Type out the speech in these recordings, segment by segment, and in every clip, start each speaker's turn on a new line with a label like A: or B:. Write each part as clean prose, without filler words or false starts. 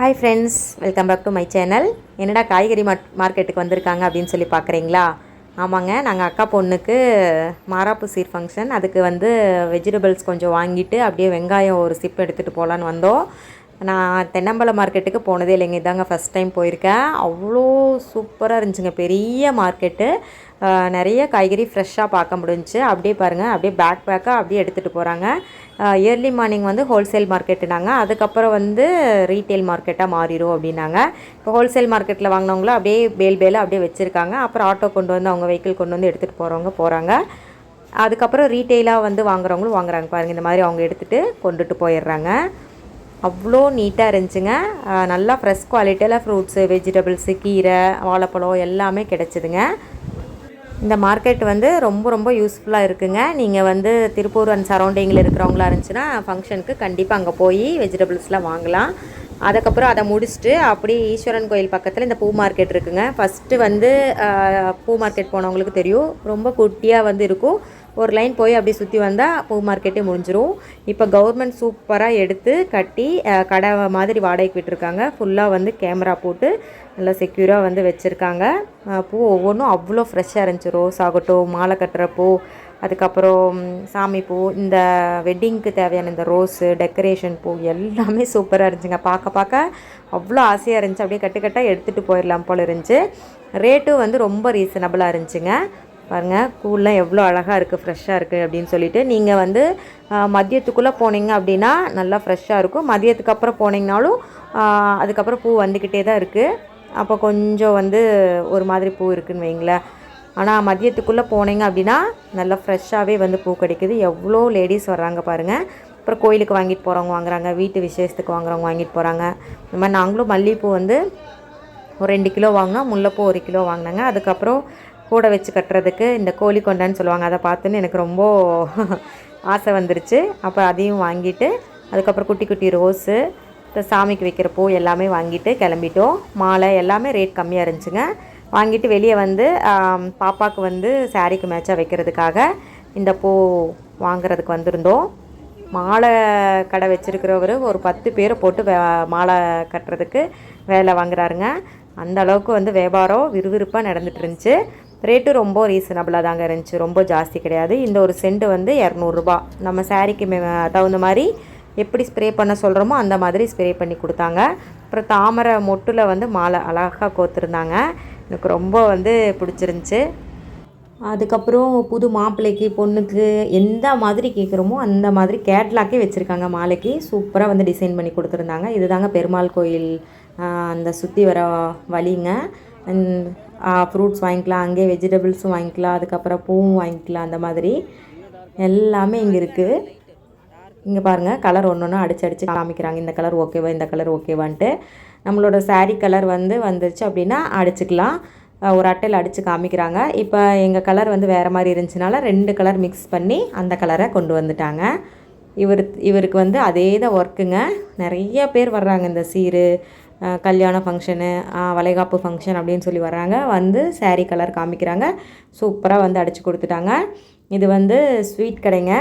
A: Hi friends, welcome back to my channel. என்னடா காய்கறி மார்க்கெட்டுக்கு வந்திருக்காங்க அப்படின்னு சொல்லி பார்க்குறீங்களா? ஆமாங்க, நாங்கள் அக்கா பொண்ணுக்கு மாராப்பு சீர் ஃபங்க்ஷன். அதுக்கு வந்து வெஜிடபிள்ஸ் கொஞ்சம் வாங்கிட்டு அப்படியே வெங்காயம் ஒரு சிப் எடுத்துகிட்டு போகலான்னு வந்தோம். நான் தென்னம்பலம் மார்க்கெட்டுக்கு போனதே இல்லைங்க, இதாங்க ஃபஸ்ட் டைம் போயிருக்கேன். அவ்வளோ சூப்பராக இருந்துச்சுங்க, பெரிய மார்க்கெட்டு. நிறைய காய்கறி ஃப்ரெஷ்ஷாக பார்க்க முடிஞ்சிச்சு. அப்படியே பாருங்கள், அப்படியே பேக்காக அப்படியே எடுத்துகிட்டு போகிறாங்க. ஏர்லி மார்னிங் வந்து ஹோல்சேல் மார்க்கெட்டுனாங்க, அதுக்கப்புறம் வந்து ரீட்டெயில் மார்க்கெட்டாக மாறிடும் அப்படின்னாங்க. இப்போ ஹோல்சேல் மார்க்கெட்டில் வாங்கினவங்களும் அப்படியே பேலாக அப்படியே வச்சுருக்காங்க. அப்புறம் ஆட்டோ கொண்டு வந்து அவங்க வெஹிக்கிள் கொண்டு வந்து எடுத்துகிட்டு போகிறவங்க போகிறாங்க. அதுக்கப்புறம் ரீட்டெயிலாக வந்து வாங்குறவங்களும் வாங்குறாங்க. பாருங்கள், இந்த மாதிரி அவங்க எடுத்துகிட்டு கொண்டுட்டு போயிடுறாங்க. அவ்வளோ நீட்டாக இருந்துச்சுங்க. நல்லா ஃப்ரெஷ் குவாலிட்டியில் ஃப்ரூட்ஸு, வெஜிடபிள்ஸு, கீரை, வாழைப்பழம் எல்லாமே கிடச்சிதுங்க. இந்த மார்க்கெட் வந்து ரொம்ப யூஸ்ஃபுல்லாக இருக்குங்க. நீங்கள் வந்து திருப்பூர் அண்ட் சரௌண்டிங்கில் இருக்கிறவங்களா இருந்துச்சுன்னா ஃபங்க்ஷனுக்கு கண்டிப்பாக அங்கே போய் வெஜிடபிள்ஸ்லாம் வாங்கலாம். அதுக்கப்புறம் அதை முடிச்சுட்டு அப்படியே ஈஸ்வரன் கோயில் பக்கத்தில் இந்த பூ மார்க்கெட் இருக்குங்க. ஃபஸ்ட்டு வந்து பூ மார்க்கெட் போனவங்களுக்கு தெரியும், ரொம்ப குட்டியாக வந்து இருக்கும். ஒரு லைன் போய் அப்படி சுற்றி வந்தால் பூ மார்க்கெட்டே முடிஞ்சிடும். இப்போ கவர்மெண்ட் சூப்பராக எடுத்து கட்டி கடை மாதிரி வாடகைக்கு விட்டுருக்காங்க. ஃபுல்லாக வந்து கேமரா போட்டு நல்லா செக்யூராக வந்து வச்சுருக்காங்க. பூ ஒவ்வொன்றும் அவ்வளோ ஃப்ரெஷ்ஷாக இருந்துச்சு. ரோஸ் ஆகட்டும், மாலை கட்டுற பூ, அதுக்கப்புறம் சாமி பூ, இந்த வெட்டிங்க்கு தேவையான இந்த ரோஸு, டெக்கரேஷன் பூ எல்லாமே சூப்பராக இருந்துச்சுங்க. பார்க்க அவ்வளோ ஆசையாக இருந்துச்சு. அப்படியே கட்டாக எடுத்துகிட்டு போயிடலாம் போல் இருந்துச்சு. ரேட்டும் வந்து ரொம்ப ரீசனபிளாக இருந்துச்சுங்க. பாருங்கள், பூலாம் எவ்வளோ அழகாக இருக்குது, ஃப்ரெஷ்ஷாக இருக்குது அப்படின்னு சொல்லிட்டு. நீங்கள் வந்து மதியத்துக்குள்ளே போனீங்க அப்படின்னா நல்லா ஃப்ரெஷ்ஷாக இருக்கும். மதியத்துக்கு அப்புறம் போனீங்கனாலும் அதுக்கப்புறம் பூ வந்துக்கிட்டே தான் இருக்குது. அப்போ கொஞ்சம் வந்து ஒரு மாதிரி பூ இருக்குதுன்னு வைங்களேன். ஆனால் மதியத்துக்குள்ளே போனீங்க அப்படின்னா நல்லா ஃப்ரெஷ்ஷாகவே வந்து பூ கிடைக்குது. எவ்வளோ லேடிஸ் வர்றாங்க பாருங்கள். அப்புறம் கோயிலுக்கு வாங்கிட்டு போகிறவங்க வாங்குறாங்க, வீட்டு விசேஷத்துக்கு வாங்குறவங்க வாங்கிட்டு போகிறாங்க. இந்த மாதிரி நாங்களும் மல்லிகைப்பூ வந்து ஒரு 2 கிலோ வாங்கினோம், முல்லைப்பூ 1 கிலோ வாங்கினாங்க. அதுக்கப்புறம் கூட வச்சு கட்டுறதுக்கு இந்த கோழி கொண்டான்னு சொல்லுவாங்க, அதை பார்த்துன்னு எனக்கு ரொம்ப ஆசை வந்துருச்சு. அப்போ அதையும் வாங்கிட்டு அதுக்கப்புறம் குட்டி ரோஸு, இந்த சாமிக்கு வைக்கிற பூ எல்லாமே வாங்கிட்டு கிளம்பிட்டோம். மாலை எல்லாமே ரேட் கம்மியாக இருந்துச்சுங்க. வாங்கிட்டு வெளியே வந்து பாப்பாவுக்கு வந்து சாரீக்கு மேட்சாக வைக்கிறதுக்காக இந்த பூ வாங்குறதுக்கு வந்திருந்தோம். மாலை கடை வச்சுருக்கிறவர் ஒரு 10 பேரை போட்டு மாலை கட்டுறதுக்கு வேலை வாங்குறாருங்க. அந்த அளவுக்கு வந்து வியாபாரம் விறுவிறுப்பாக நடந்துகிட்டு இருந்துச்சு. ரேட்டு ரொம்ப ரீசனபிளாக தாங்க இருந்துச்சு, ரொம்ப ஜாஸ்தி கிடையாது. இந்த ஒரு செண்டு வந்து 200 ரூபா. நம்ம சாரீக்கு தகுந்த மாதிரி எப்படி ஸ்ப்ரே பண்ண சொல்கிறோமோ அந்த மாதிரி ஸ்ப்ரே பண்ணி கொடுத்தாங்க. அப்புறம் தாமரை மொட்டில் வந்து மாலை அழகாக கோத்துருந்தாங்க. எனக்கு ரொம்ப வந்து பிடிச்சிருந்துச்சி. அதுக்கப்புறம் புது மாப்பிள்ளைக்கு பொண்ணுக்கு எந்த மாதிரி கேட்குறோமோ அந்த மாதிரி கேட்லாக்கே வச்சுருக்காங்க. மாலைக்கு சூப்பராக வந்து டிசைன் பண்ணி கொடுத்துருந்தாங்க. இதுதாங்க பெருமாள் கோயில் அந்த சுற்றி வர வழிங்க. ஃப்ரூட்ஸ் வாங்கிக்கலாம், அங்கே வெஜிடபிள்ஸும் வாங்கிக்கலாம், அதுக்கப்புறம் பூவும் வாங்கிக்கலாம். அந்த மாதிரி எல்லாமே இங்கே இருக்குது. இங்கே பாருங்கள், கலர் ஒன்று அடிச்சு காமிக்கிறாங்க. இந்த கலர் ஓகேவா, இந்த கலர் ஓகேவான்ட்டு. நம்மளோட சாரீ கலர் வந்து வந்துருச்சு அப்படின்னா அடிச்சுக்கலாம். ஒரு அட்டையில் அடித்து காமிக்கிறாங்க. இப்போ எங்கள் கலர் வந்து வேறு மாதிரி இருந்துச்சுனால 2 கலர் மிக்ஸ் பண்ணி அந்த கலரை கொண்டு வந்துட்டாங்க. இவருக்கு வந்து அதே தான் ஒர்க்குங்க. நிறைய பேர் வர்றாங்க. இந்த சீரு, கல்யாண ஃபங்க்ஷனு, வளைகாப்பு ஃபங்க்ஷன் அப்படின்னு சொல்லி வர்றாங்க. வந்து சாரீ கலர் காமிக்கிறாங்க. சூப்பராக வந்து அடித்து கொடுத்துட்டாங்க. இது வந்து ஸ்வீட் கடைங்க,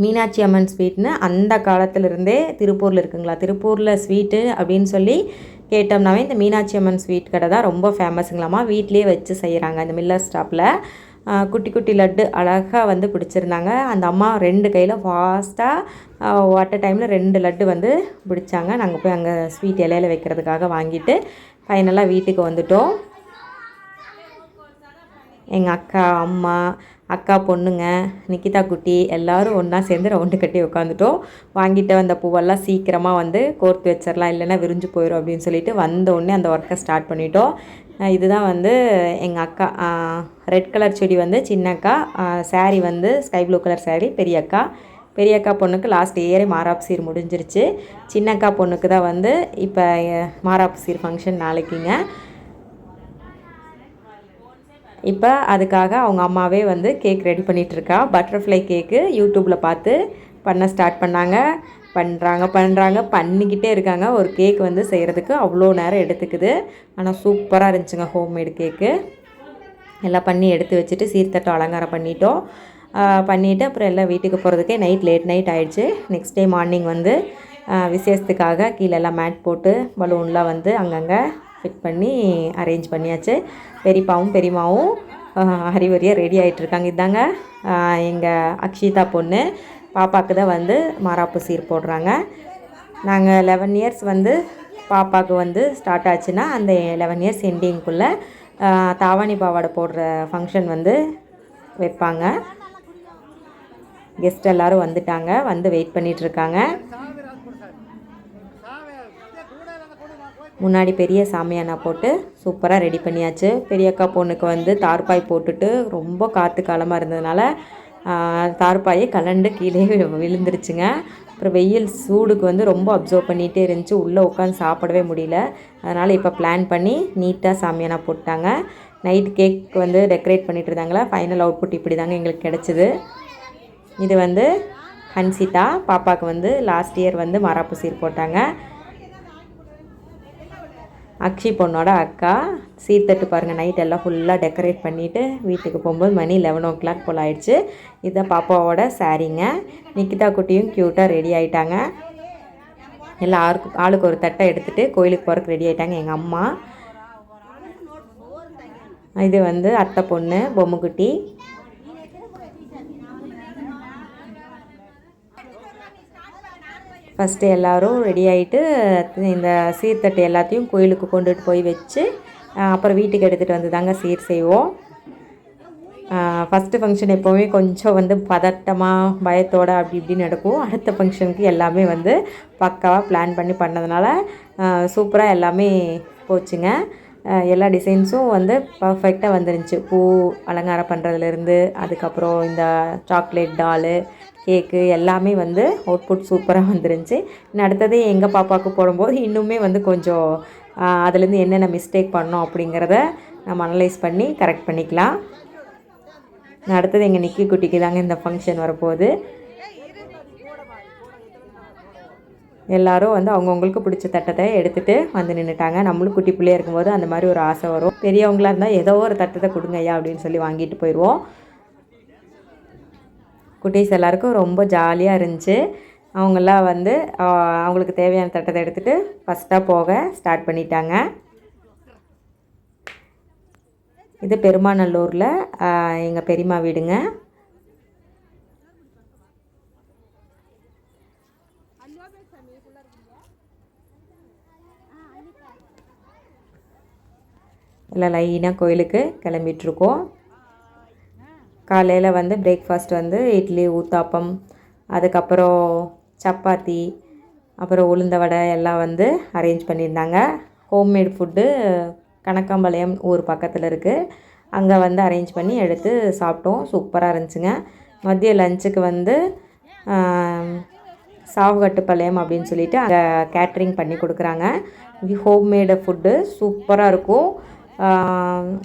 A: மீனாட்சி அம்மன் ஸ்வீட்னு அந்த காலத்திலருந்தே திருப்பூரில் இருக்குங்களா. திருப்பூரில் ஸ்வீட்டு அப்படின்னு சொல்லி கேட்டோம்னாவே இந்த மீனாட்சி அம்மன் ஸ்வீட் கடை தான் ரொம்ப ஃபேமஸுங்களாமா. வீட்லேயே வச்சு செய்கிறாங்க. இந்த மில்லர் ஸ்டாப்பில் குட்டி லட்டு அழகாக வந்து பிடிச்சிருந்தாங்க. அந்த அம்மா 2 கையில் ஃபாஸ்ட்டாக அட் டைமில் 2 லட்டு வந்து பிடிச்சாங்க. நாங்கள் போய் அங்கே ஸ்வீட் இலையில் வைக்கிறதுக்காக வாங்கிட்டு ஃபைனலாக வீட்டுக்கு வந்துட்டோம். எங்கள் அக்கா, அம்மா, அக்கா பொண்ணுங்க, நிக்கிதா குட்டி எல்லோரும் ஒன்றா சேர்ந்து ரவுண்டு கட்டி உட்காந்துட்டோம். வாங்கிட்டு வந்த பூவெல்லாம் சீக்கிரமாக வந்து கோர்த்து வச்சிடலாம், இல்லைன்னா விரிஞ்சு போயிடும் அப்படின்னு சொல்லிட்டு வந்தோடனே அந்த ஒர்க்கை ஸ்டார்ட் பண்ணிட்டோம். இதுதான் வந்து எங்கள் அக்கா. ரெட் கலர் செடி வந்து சின்ன அக்கா, சாரீ வந்து ஸ்கை ப்ளூ கலர் சாரீ பெரிய அக்கா பொண்ணுக்கு லாஸ்ட் இயரே மாராப்பு சீர் முடிஞ்சிருச்சு. சின்ன அக்கா பொண்ணுக்கு தான் வந்து இப்போ மாராப்பு சீர் ஃபங்க்ஷன் நாளைக்குங்க. இப்போ அதுக்காக அவங்க அம்மாவே வந்து கேக் ரெடி பண்ணிகிட்ருக்கா. பட்டர்ஃப்ளை கேக்கு யூடியூப்பில் பார்த்து பண்ண ஸ்டார்ட் பண்ணிக்கிட்டே இருக்காங்க. ஒரு கேக் வந்து செய்கிறதுக்கு அவ்வளோ நேரம் எடுத்துக்குது. ஆனால் சூப்பராக இருந்துச்சுங்க ஹோம்மேடு கேக்கு. எல்லாம் பண்ணி எடுத்து வச்சுட்டு சீர்தட்டம் அலங்காரம் பண்ணிவிட்டு அப்புறம் எல்லாம் வீட்டுக்கு போகிறதுக்கே லேட் நைட் ஆகிடுச்சு. நெக்ஸ்ட் டே மார்னிங் வந்து விசேஷத்துக்காக கீழெல்லாம் மேட் போட்டு பலூன்லாம் வந்து அங்கங்கே ஃபிட் பண்ணி அரேஞ்ச் பண்ணியாச்சு. பெரியப்பாவும் பெரியம்மாவும் ஹரிவரியாக ரெடி ஆகிட்டுருக்காங்க. இதாங்க எங்கள் அக்ஷிதா பொண்ணு. பாப்பாவுக்கு தான் வந்து மாராப்பு சீர் போடுறாங்க. நாங்கள் 11 இயர்ஸ் வந்து பாப்பாவுக்கு வந்து ஸ்டார்ட் ஆச்சுன்னா அந்த 11 இயர்ஸ் எண்டிங்குள்ளே தாவாணி பாவாடை போடுற ஃபங்க்ஷன் வந்து வைப்பாங்க. கெஸ்ட் எல்லோரும் வந்துட்டாங்க, வந்து வெயிட் பண்ணிகிட்ருக்காங்க. முன்னாடி பெரிய சாமியானா போட்டு சூப்பராக ரெடி பண்ணியாச்சு. பெரியக்கா பொண்ணுக்கு வந்து தார்பாய் போட்டுட்டு ரொம்ப காற்று காலமாக இருந்ததுனால தார்பாயை கலண்டு கீழே விழுந்துருச்சுங்க. அப்புறம் வெயில் சூடுக்கு வந்து ரொம்ப அப்சர்வ் பண்ணிகிட்டே இருந்துச்சு, உள்ளே உட்காந்து சாப்பிடவே முடியல. அதனால் இப்போ பிளான் பண்ணி நீட்டாக சாமியானா போட்டாங்க. நைட் கேக் வந்து டெக்கரேட் பண்ணிகிட்டு இருந்தாங்களா. ஃபைனல் அவுட்புட் இப்படி தாங்க எங்களுக்கு கிடச்சிது. இது வந்து ஹன்சிதா பாப்பாவுக்கு வந்து லாஸ்ட் இயர் வந்து மாராப்பு சீர் போட்டாங்க. அக்ஷி பொண்ணோட அக்கா சீர்தட்டு பாருங்கள். நைட் எல்லாம் ஃபுல்லாக டெக்கரேட் பண்ணிவிட்டு வீட்டுக்கு போகும்போது மணி 11 o'clock போல் ஆயிடுச்சு. இதுதான் பாப்பாவோட சாரீங்க. நிக்கிதா குட்டியும் க்யூட்டாக ரெடி ஆகிட்டாங்க. எல்லாம் ஆளுக்கு ஒரு தட்டை எடுத்துகிட்டு கோயிலுக்கு போகிறதுக்கு ரெடி ஆகிட்டாங்க. எங்கள் அம்மா, இது வந்து அத்தை பொண்ணு பொம்முக்குட்டி. ஃபஸ்ட்டு எல்லோரும் ரெடி ஆகிட்டு இந்த சீர்தட்டு எல்லாத்தையும் கோயிலுக்கு கொண்டுட்டு போய் வச்சு அப்புறம் வீட்டுக்கு எடுத்துகிட்டு வந்து தாங்க சீர் செய்வோம். ஃபஸ்ட்டு ஃபங்க்ஷன் எப்போவுமே கொஞ்சம் வந்து பதட்டமாக பயத்தோடு அப்படி இப்படின்னு நடக்கும். அடுத்த ஃபங்க்ஷனுக்கு எல்லாமே வந்து பக்காவாக பிளான் பண்ணி பண்ணதுனால சூப்பராக எல்லாமே போச்சுங்க. எல்லா டிசைன்ஸும் வந்து பர்ஃபெக்டாக வந்துருந்துச்சு. பூ அலங்காரம் பண்ணுறதுலேருந்து அதுக்கப்புறம் இந்த சாக்லேட் டாலு கேக்கு எல்லாமே வந்து அவுட்புட் சூப்பராக வந்துருந்துச்சு. இன்னும் அடுத்தது எங்கள் பாப்பாவுக்கு போடும்போது இன்னுமே வந்து கொஞ்சம் அதுலேருந்து என்னென்ன மிஸ்டேக் பண்ணோம் அப்படிங்கிறத நம்ம அனலைஸ் பண்ணி கரெக்ட் பண்ணிக்கலாம். அடுத்தது எங்கள் நிக்கி குட்டிக்கு தாங்க இந்த ஃபங்க்ஷன் வரப்போகுது. எல்லோரும் வந்து அவங்கவுங்களுக்கு பிடிச்ச தட்டத்தை எடுத்துகிட்டு வந்து நின்றுட்டாங்க. நம்மளும் குட்டி பிள்ளையாக இருக்கும்போது அந்த மாதிரி ஒரு ஆசை வரும். பெரியவங்களாக இருந்தால் ஏதோ ஒரு தட்டத்தை கொடுங்க ஐயா அப்படின்னு சொல்லி வாங்கிட்டு போயிடுவோம். குட்டீஸ் எல்லாருக்கும் ரொம்ப ஜாலியாக இருந்துச்சு. அவங்களாம் வந்து அவங்களுக்கு தேவையான தட்டத்தை எடுத்துகிட்டு ஃபஸ்ட்டாக போக ஸ்டார்ட் பண்ணிட்டாங்க. இது பெருமாநல்லூரில் எங்கள் பெரியம்மா வீடுங்க. எல்லாம் லைனாக கோயிலுக்கு கிளம்பிகிட்ருக்கோம். காலையில் வந்து பிரேக்ஃபாஸ்ட் வந்து இட்லி ஊத்தாப்பம், அதுக்கப்புறம் சப்பாத்தி, அப்புறம் உளுந்த வடை எல்லாம் வந்து அரேஞ்ச் பண்ணியிருந்தாங்க. ஹோம்மேட் ஃபுட்டு கணக்காம்பாளையம் ஊர் பக்கத்தில் இருக்குது. அங்கே வந்து அரேஞ்ச் பண்ணி எடுத்து சாப்பிட்டோம். சூப்பராக இருந்துச்சுங்க. மதிய லஞ்சுக்கு வந்து சாவுகட்டுப்பாளையம் அப்படின்னு சொல்லிட்டு அங்கே கேட்ரிங் பண்ணி கொடுக்குறாங்க. ஹோம்மேடு ஃபுட்டு சூப்பராக இருக்கும்.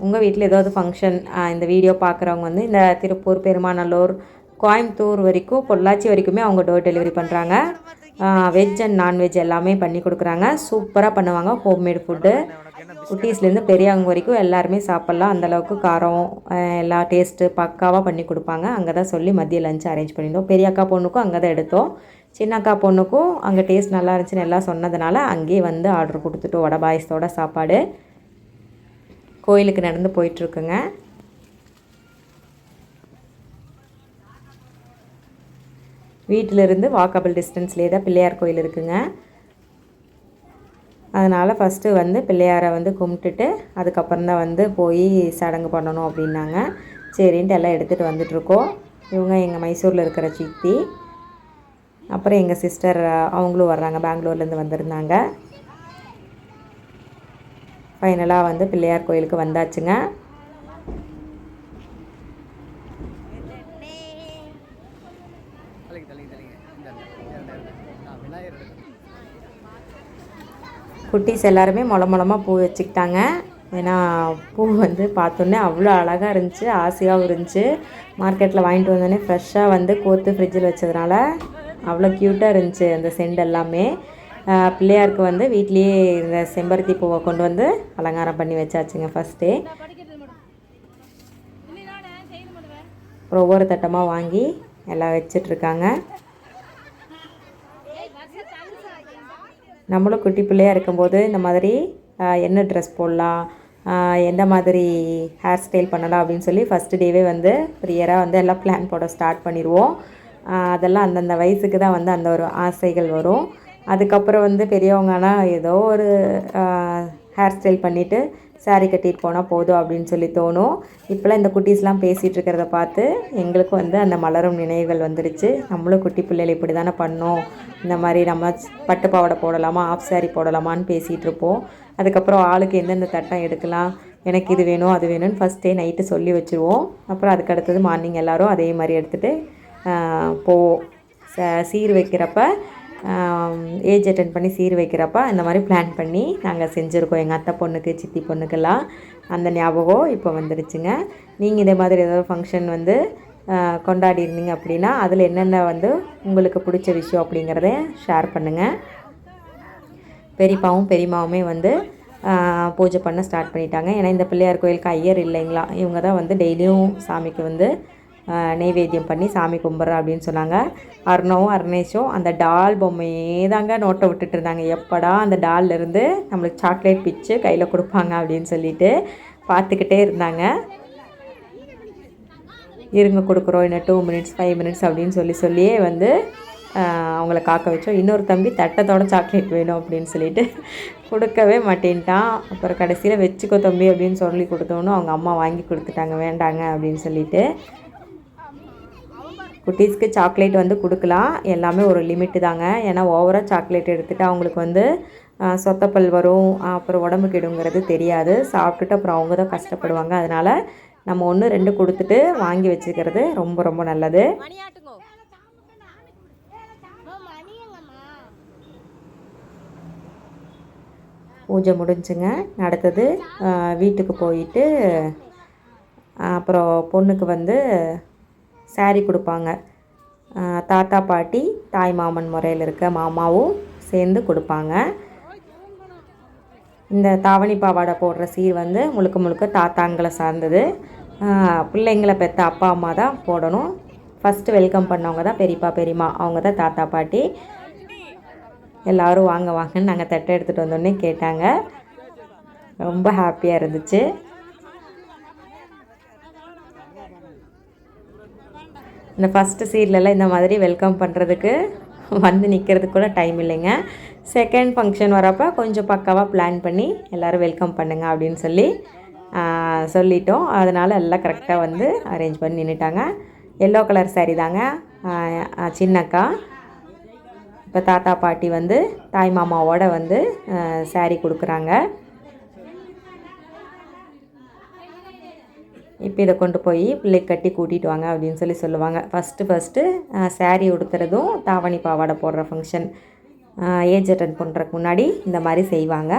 A: உங்கள் வீட்டில் ஏதாவது ஃபங்க்ஷன் இந்த வீடியோ பார்க்குறவங்க வந்து இந்த திருப்பூர், பெருமாநல்லூர், கோயம்புத்தூர் வரைக்கும், பொள்ளாச்சி வரைக்குமே அவங்க டோர் டெலிவரி பண்ணுறாங்க. வெஜ் அண்ட் நான்வெஜ் எல்லாமே பண்ணி கொடுக்குறாங்க. சூப்பராக பண்ணுவாங்க ஹோம்மேட் ஃபுட்டு. குட்டீஸ்லேருந்து பெரியவங்க வரைக்கும் எல்லாருமே சாப்பிட்லாம். அந்தளவுக்கு காரம் எல்லா டேஸ்ட்டு பக்காவாக பண்ணி கொடுப்பாங்க. அங்கே தான் சொல்லி மதிய லஞ்ச் அரேஞ்ச் பண்ணியிருந்தோம். பெரிய அக்கா பொண்ணுக்கும் அங்கே தான் எடுத்தோம். சின்ன அக்கா பொண்ணுக்கும் அங்கே டேஸ்ட் நல்லா இருந்துச்சுன்னு எல்லாம் சொன்னதுனால அங்கேயே வந்து ஆர்டர் கொடுத்துட்டு வடை பாயசத்தோட சாப்பாடு. கோயிலுக்கு நடந்து போயிட்டுருக்குங்க. வீட்டிலிருந்து வாக்கபிள் டிஸ்டன்ஸ்லேயே தான் பிள்ளையார் கோயில் இருக்குங்க. அதனால் ஃபஸ்ட்டு வந்து பிள்ளையாரை வந்து கும்பிட்டுட்டு அதுக்கப்புறம் தான் வந்து போய் சடங்கு பண்ணணும் அப்படின்னாங்க. சரின்ட்டு எல்லாம் எடுத்துகிட்டு வந்துட்ருக்கோம். இவங்க எங்கள் மைசூரில் இருக்கிற சித்தி, அப்புறம் எங்கள் சிஸ்டர் அவங்களும் வர்றாங்க, பெங்களூர்லேருந்து வந்திருந்தாங்க. ஃபைனலாக வந்து பிள்ளையார் கோயிலுக்கு வந்தாச்சுங்க. குட்டீஸ் எல்லாருமே மொளமாக பூ வச்சுக்கிட்டாங்க. ஏன்னா பூ வந்து பார்த்தோன்னே அவ்வளோ அழகாக இருந்துச்சு, ஆசையாகவும் இருந்துச்சு. மார்க்கெட்டில் வாங்கிட்டு வந்தோடனே ஃப்ரெஷ்ஷாக வந்து கோர்த்து ஃப்ரிட்ஜில் வச்சதுனால அவ்வளோ க்யூட்டாக இருந்துச்சு அந்த செண்ட் எல்லாமே. பிள்ளையாருக்கு வந்து வீட்லேயே இந்த செம்பருத்தி பூவை கொண்டு வந்து அலங்காரம் பண்ணி வச்சாச்சுங்க ஃபஸ்ட்டே. அப்புறம் ஒவ்வொரு தட்டமாக வாங்கி எல்லாம் வச்சிட்ருக்காங்க. நம்மளும் குட்டி பிள்ளையாக இருக்கும்போது இந்த மாதிரி என்ன ட்ரெஸ் போடலாம், எந்த மாதிரி ஹேர் ஸ்டைல் பண்ணலாம் அப்படின்னு சொல்லி ஃபஸ்ட்டு டேவே வந்து ப்ரியராக வந்து எல்லாம் பிளான் போட ஸ்டார்ட் பண்ணிடுவோம். அதெல்லாம் அந்தந்த வயசுக்கு தான் வந்து அந்த ஒரு ஆசைகள் வரும். அதுக்கப்புறம் வந்து பெரியவங்கன்னா ஏதோ ஒரு ஹேர் ஸ்டைல் பண்ணிவிட்டு சாரீ கட்டிட்டு போனால் போதும் அப்படின்னு சொல்லி தோணும். இப்போலாம் இந்த குட்டீஸ்லாம் பேசிகிட்டு இருக்கிறத பார்த்து எங்களுக்கும் வந்து அந்த மலரும் நினைவுகள் வந்துடுச்சு. நம்மளும் குட்டி பிள்ளைகள் இப்படி தானே பண்ணோம், இந்த மாதிரி நம்ம பட்டு பாவாடை போடலாமா, ஆஃப் சாரீ போடலாமான்னு பேசிகிட்டு இருப்போம். அதுக்கப்புறம் ஆளுக்கு எந்தெந்த தட்டம் எடுக்கலாம், எனக்கு இது வேணும் அது வேணும்னு ஃபஸ்ட்டே நைட்டு சொல்லி வச்சுருவோம். அப்புறம் அதுக்கு அடுத்தது மார்னிங் எல்லோரும் அதே மாதிரி எடுத்துகிட்டு போவோம். சீர் வைக்கிறப்ப ஏஜ் அட்டன் பண்ணி சீர் வைக்கிறப்ப இந்த மாதிரி பிளான் பண்ணி நாங்கள் செஞ்சுருக்கோம். எங்கள் அத்தை பொண்ணுக்கு, சித்தி பொண்ணுக்கெல்லாம் அந்த ஞாபகம் இப்போ வந்துடுச்சுங்க. நீங்கள் இதே மாதிரி ஏதாவது ஃபங்க்ஷன் வந்து கொண்டாடி இருந்தீங்க அப்படின்னா அதில் என்னென்ன வந்து உங்களுக்கு பிடிச்ச விஷயம் அப்படிங்கிறத ஷேர் பண்ணுங்கள். பெரியப்பாவும் பெரியம்மாவுமே வந்து பூஜை பண்ண ஸ்டார்ட் பண்ணிட்டாங்க. ஏன்னா இந்த பிள்ளையார் கோயிலுக்கு ஐயர் இல்லைங்களா, இவங்க தான் வந்து டெய்லியும் சாமிக்கு வந்து நெய்வேத்தியம் பண்ணி சாமி கும்பிட்றேன் அப்படின்னு சொன்னாங்க. அருணாவும் அருணேஷும் அந்த டால் பொம்மையே தாங்க நோட்டை விட்டுட்டு இருந்தாங்க. எப்படா அந்த டால்லேருந்து நம்மளுக்கு சாக்லேட் பிச்சு கையில் கொடுப்பாங்க அப்படின்னு சொல்லிட்டு பார்த்துக்கிட்டே இருந்தாங்க. இருங்க கொடுக்குறோம், இன்னும் 2 மினிட்ஸ் 5 மினிட்ஸ் அப்படின்னு சொல்லியே வந்து அவங்கள காக்க வச்சோம். இன்னொரு தம்பி தட்டத்தோட சாக்லேட் வேணும் அப்படின்னு சொல்லிட்டு கொடுக்கவே மாட்டேன்ட்டான். அப்புறம் கடைசியில் வச்சுக்கோ தம்பி அப்படின்னு சொல்லி கொடுத்தோன்னு அவங்க அம்மா வாங்கி கொடுத்துட்டாங்க, வேண்டாங்க அப்படின்னு சொல்லிட்டு. குட்டீஸ்க்கு சாக்லேட் வந்து கொடுக்கலாம், எல்லாமே ஒரு லிமிட்டு தாங்க. ஏன்னா ஓவராக சாக்லேட் எடுத்துகிட்டு அவங்களுக்கு வந்து சொத்தப்பல் வரும், அப்புறம் உடம்பு கெடுங்கிறது தெரியாது. சாப்பிட்டுட்டு அப்புறம் அவங்க தான் கஷ்டப்படுவாங்க. அதனால் நம்ம 1 2 கொடுத்துட்டு வாங்கி வச்சுக்கிறது ரொம்ப ரொம்ப நல்லது. பூஜை முடிஞ்சுங்க. அடுத்தது வீட்டுக்கு போயிட்டு அப்புறம் பொண்ணுக்கு வந்து சாரீ கொடுப்பாங்க. தாத்தா பாட்டி தாய் மாமன் முறையில் இருக்க மாமாவும் சேர்ந்து கொடுப்பாங்க. இந்த தாவணி பாவாடை போடுற சீர் வந்து முழுக்க முழுக்க தாத்தாங்களை சார்ந்தது. பிள்ளைங்களை பெற்ற அப்பா அம்மா தான் போடணும். ஃபஸ்ட்டு வெல்கம் பண்ணவங்க தான் பெரியப்பா பெரியம்மா, அவங்க தான் தாத்தா பாட்டி. எல்லோரும் வாங்க வாங்கன்னு நாங்கள் தட்டை எடுத்துகிட்டு வந்தோடனே கேட்டாங்க. ரொம்ப ஹாப்பியாக இருந்துச்சு. இந்த ஃபஸ்ட்டு சீர்லெலாம் இந்த மாதிரி வெல்கம் பண்ணுறதுக்கு வந்து நிற்கிறதுக்கு கூட டைம் இல்லைங்க. செகண்ட் ஃபங்க்ஷன் வரப்போ கொஞ்சம் பக்காவாக பிளான் பண்ணி எல்லோரும் வெல்கம் பண்ணுங்க அப்படின்னு சொல்லிட்டோம். அதனால் எல்லாம் கரெக்டாக வந்து அரேஞ்ச் பண்ணி நின்றுட்டாங்க. எல்லோ கலர் சாரீ தாங்க சின்னக்கா. இப்போ தாத்தா பாட்டி வந்து தாய் மாமாவோட வந்து சாரீ கொடுக்குறாங்க. இப்போ இதை கொண்டு போய் பிள்ளைக்கு கட்டி கூட்டிகிட்டு வாங்க அப்படின்னு சொல்லுவாங்க. ஃபஸ்ட்டு சாரீ உடுத்துறதும் தாவணி பாவாடை போடுற ஃபங்க்ஷன் ஏஜ் அட்டன் பண்ணுறதுக்கு முன்னாடி இந்த மாதிரி செய்வாங்க.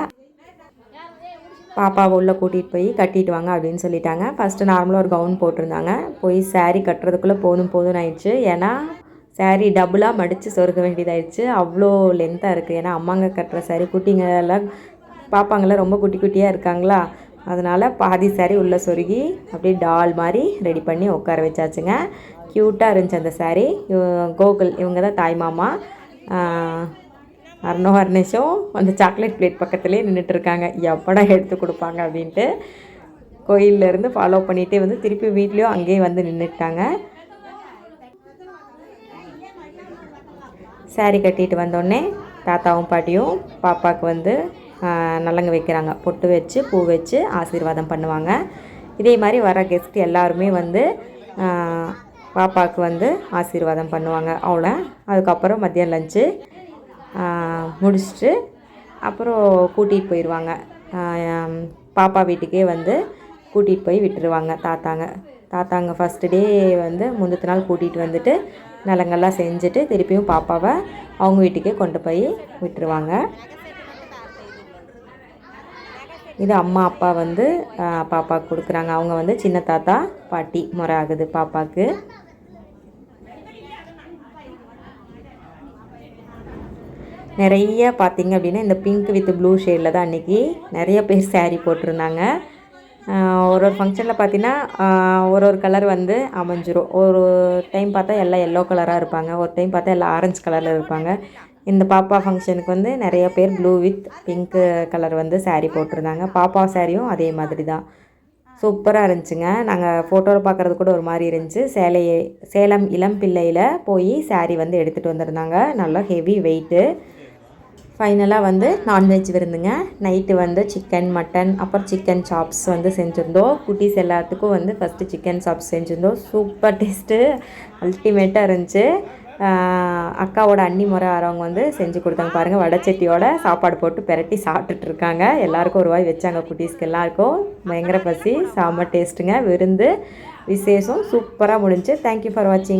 A: பாப்பாவை உள்ளே கூட்டிகிட்டு போய் கட்டிட்டு வாங்க அப்படின்னு சொல்லிட்டாங்க. ஃபஸ்ட்டு நார்மலாக ஒரு கவுன் போட்டிருந்தாங்க. போய் சாரீ கட்டுறதுக்குள்ளே போதும்னு ஆயிடுச்சு. ஏன்னா சாரீ டபுளாக மடித்து சொருக வேண்டியதாகிடுச்சு. அவ்வளோ லென்த்தாக இருக்குது. ஏன்னா அம்மாங்க கட்டுற சாரீ குட்டிங்க எல்லாம் பாப்பாங்களாம் ரொம்ப குட்டி குட்டியாக இருக்காங்களா, அதனால் பாதி சாரீ உள்ளே சொருகி அப்படியே டால் மாதிரி ரெடி பண்ணி உட்கார வச்சாச்சுங்க. க்யூட்டாக இருந்துச்சு அந்த சாரீ. கோகுல் இவங்க தான் தாய் மாமா. அருணோ அருணேஷும் அந்த சாக்லேட் பிளேட் பக்கத்துலேயே நின்றுட்டுருக்காங்க, எப்படா எடுத்து கொடுப்பாங்க அப்படின்ட்டு. கோயிலேருந்து ஃபாலோ பண்ணிகிட்டே வந்து திருப்பி வீட்லேயும் அங்கேயே வந்து நின்றுட்டாங்க. சாரீ கட்டிட்டு வந்தோடனே தாத்தாவும் பாட்டியும் பாப்பாவுக்கு வந்து நலங்கு வைக்கிறாங்க. பொட்டு வச்சு பூ வச்சு ஆசீர்வாதம் பண்ணுவாங்க. இதே மாதிரி வர கெஸ்ட் எல்லாருமே வந்து பாப்பாவுக்கு வந்து ஆசீர்வாதம் பண்ணுவாங்க. அவ்வளோ அதுக்கப்புறம் மதியம் லஞ்சு முடிச்சுட்டு அப்புறம் கூட்டிகிட்டு போயிடுவாங்க. பாப்பா வீட்டுக்கே வந்து கூட்டிகிட்டு போய் விட்டுருவாங்க தாத்தாங்க ஃபஸ்ட்டு டே வந்து முந்தின நாள் கூட்டிகிட்டு வந்துட்டு நலங்கெல்லாம் செஞ்சுட்டு திருப்பியும் பாப்பாவை அவங்க வீட்டுக்கே கொண்டு போய் விட்டுருவாங்க. இது அம்மா அப்பா வந்து பாப்பாவுக்கு கொடுக்குறாங்க. அவங்க வந்து சின்ன தாத்தா பாட்டி முறை ஆகுது பாப்பாவுக்கு. நிறைய பார்த்திங்க அப்படின்னா இந்த பிங்க் வித் ப்ளூ ஷேடில் தான் அன்றைக்கி நிறைய பேர் சாரீ போட்டிருந்தாங்க. ஒரு ஃபங்க்ஷனில் பார்த்திங்கன்னா ஒரு கலர் வந்து அமைஞ்சிரும். ஒரு டைம் பார்த்தா எல்லாம் எல்லோ கலராக இருப்பாங்க, ஒரு டைம் பார்த்தா எல்லாம் ஆரஞ்சு கலரில் இருப்பாங்க. இந்த பாப்பா ஃபங்க்ஷனுக்கு வந்து நிறைய பேர் ப்ளூ வித் பிங்க்கு கலர் வந்து saree போட்டிருந்தாங்க. பாப்பா சாரியும் அதே மாதிரி தான். சூப்பராக இருந்துச்சுங்க. நாங்கள் ஃபோட்டோவில் பார்க்குறது கூட ஒரு மாதிரி இருந்துச்சு. சேலம் இளம் பிள்ளையில் போய் saree வந்து எடுத்துகிட்டு வந்திருந்தாங்க. நல்லா ஹெவி வெயிட்டு. ஃபைனலாக வந்து நான்வெஜ் விருந்துங்க. நைட்டு வந்து சிக்கன், மட்டன், அப்புறம் சிக்கன் சாப்ஸ் வந்து செஞ்சுருந்தோம். குட்டீஸ் எல்லாத்துக்கும் வந்து ஃபஸ்ட்டு சிக்கன் சாப்ஸ் செஞ்சுருந்தோம். சூப்பர் டேஸ்ட்டு, அல்டிமேட்டாக இருந்துச்சு. அக்காவோட அண்ணி முறை ஆறவங்க வந்து செஞ்சு கொடுத்தாங்க பாருங்கள். வடைச்சட்டியோட சாப்பாடு போட்டு பெரட்டி சாப்பிட்டுட்ருக்காங்க. எல்லாேருக்கும் ஒரு வாய் வச்சாங்க. குட்டீஸ்க்கு எல்லாேருக்கும் பயங்கர பசி. செம்ம டேஸ்ட்டுங்க. விருந்து விசேஷம் சூப்பராக முடிஞ்சு. தேங்க்யூ ஃபார் வாட்சிங்.